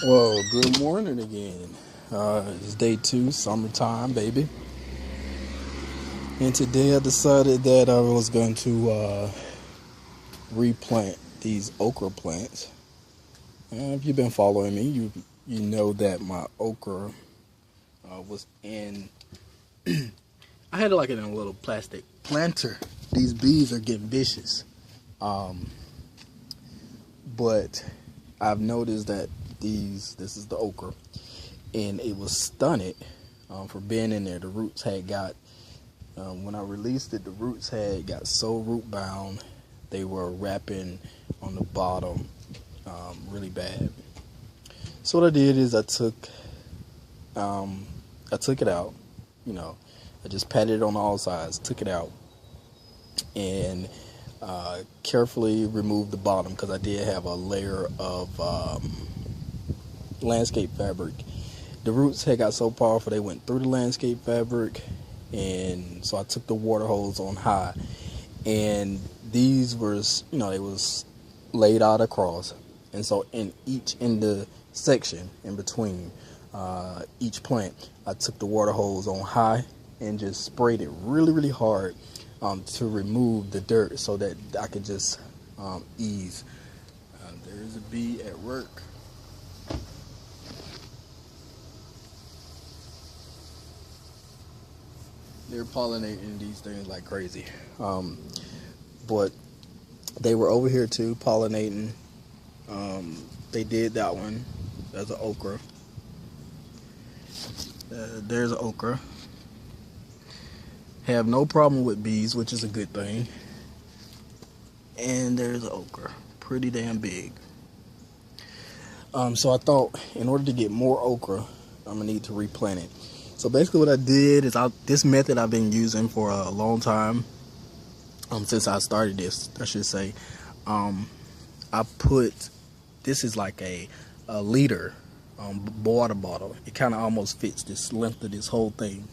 Well, good morning again. It's day two, summertime, baby. And today I decided that I was going to replant these okra plants. If you've been following me, you know that my okra was in. I had it like in a little plastic planter. These bees are getting vicious, but I've noticed that this is the okra, and it was stunted for being in there. The roots had got when I released it, the roots had got so root bound they were wrapping on the bottom really bad. So what I did is I took it out. I just patted it on all sides, took it out, and carefully removed the bottom because I did have a layer of landscape fabric. The roots had got so powerful they went through the landscape fabric, and so I took the water hose on high, and these were, they was laid out across, and so in the section in between each plant, I took the water hose on high and just sprayed it really hard to remove the dirt so that I could just ease. There's a bee at work. They're pollinating these things like crazy. But they were over here too, pollinating. They did that one. That's an okra. There's an okra. Have no problem with bees, which is a good thing. And there's an okra. Pretty damn big. So I thought in order to get more okra, I'm going to need to replant it. So basically what I did is this method I've been using for a long time, since I started this, I should say. I put, this is like a liter water bottle. It kind of almost fits this length of this whole thing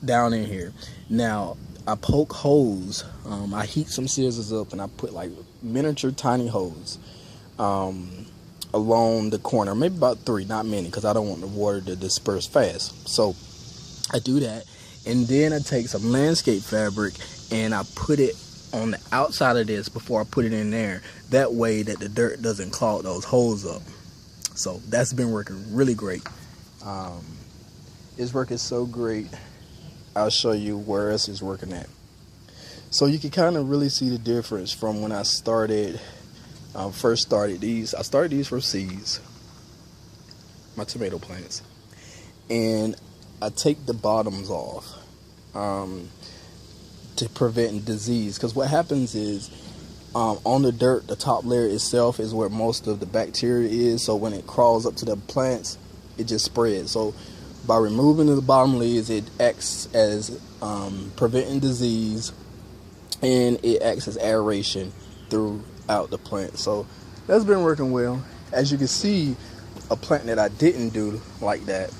down in here. Now I poke holes, I heat some scissors up and I put like miniature tiny holes along the corner, maybe about 3, not many, because I don't want the water to disperse fast. So I do that, and then I take some landscape fabric and I put it on the outside of this before I put it in there. That way that the dirt doesn't clog those holes up. So that's been working really great. It's working so great. I'll show you where else it's working at. So you can kind of really see the difference from when I first started these. I started these from seeds, my tomato plants, and I take the bottoms off to prevent disease, because what happens is on the dirt, the top layer itself is where most of the bacteria is, so when it crawls up to the plants, it just spreads. So by removing the bottom layers, it acts as preventing disease, and it acts as aeration throughout the plant. So that's been working well. As you can see, a plant that I didn't do like that,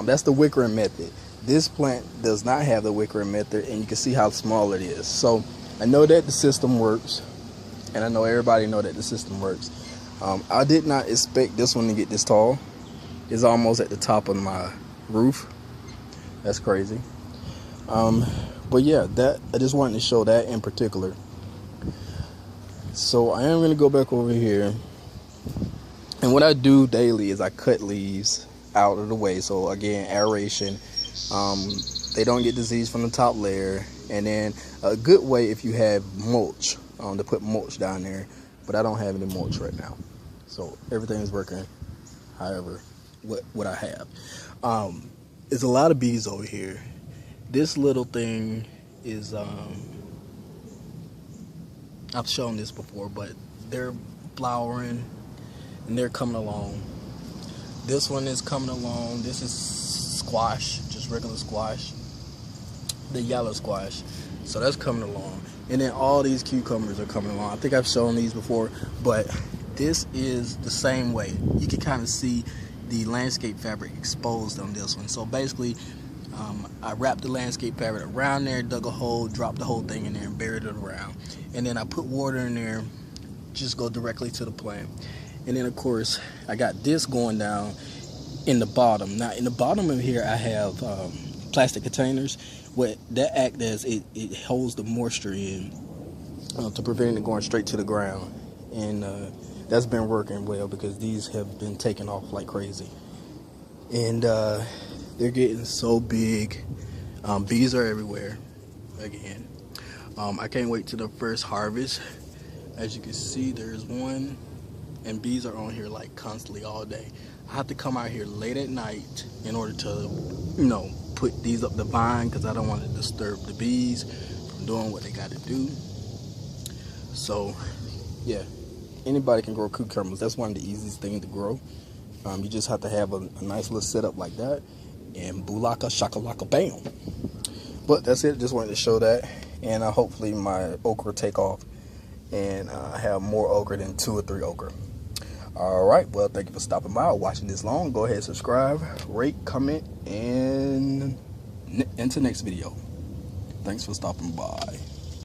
that's the wicker method. This plant does not have the wicker method, and you can see how small it is. So I know that the system works, and I know everybody know that the system works. I did not expect this one to get this tall. It's almost at the top of my roof. That's crazy. But yeah, I just wanted to show that in particular. So I am going to go back over here, and what I do daily is I cut leaves out of the way. So again, aeration, they don't get disease from the top layer. And then a good way, if you have mulch, to put mulch down there, but I don't have any mulch right now, so everything is working however what I have. There's a lot of bees over here. This little thing is I've shown this before, but they're flowering and they're coming along. This one is coming along. This is squash, just regular squash, the yellow squash. So that's coming along. And then all these cucumbers are coming along. I think I've shown these before, but this is the same way. You can kind of see the landscape fabric exposed on this one. So basically, I wrapped the landscape fabric around there, dug a hole, dropped the whole thing in there, and buried it around. And then I put water in there, just go directly to the plant. And then of course I got this going down in the bottom. Now in the bottom of here I have plastic containers. What that act as, it holds the moisture in to prevent it going straight to the ground. And that's been working well because these have been taking off like crazy. And they're getting so big. Bees are everywhere again. I can't wait to the first harvest. As you can see, there's one, and bees are on here like constantly all day. I have to come out here late at night in order to, you know, put these up the vine because I don't want to disturb the bees from doing what they got to do. So yeah, anybody can grow cucumbers. That's one of the easiest things to grow. You just have to have a nice little setup like that, and boolaka shakalaka bam. But that's it. Just wanted to show that, and hopefully my okra take off and have more okra than 2 or 3 okra. All right, well, thank you for stopping by or watching this long. Go ahead, subscribe, rate, comment, and until next video. Thanks for stopping by.